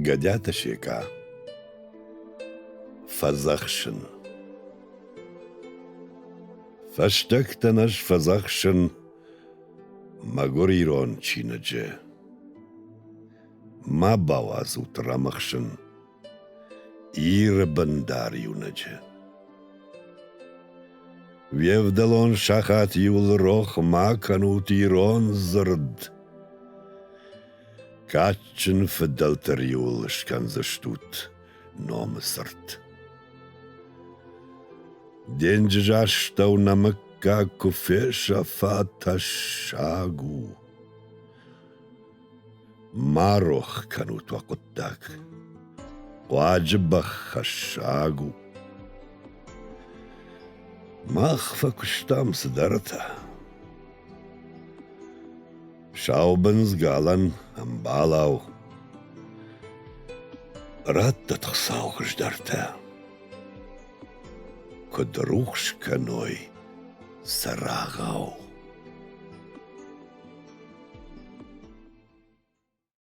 Gadяташека. Fazachschen. Verstecktenash Fazachschen. Magoriron Chinaje. Mabawaz utramachschen. Bandar юнаже. Вевдалон шахат юл рох маканут ирон зрд. Качен феделтер юл шканзаштут номсрт. Денджаштау намакка куфеша фаташагу. Марох канут вакуттак. واجبخ خشاقو ما أخفى كشتام صدرتها شاوبنز قالن أمبالاو ردت خصاو خشدرتها كدروخش كنوي سراغاو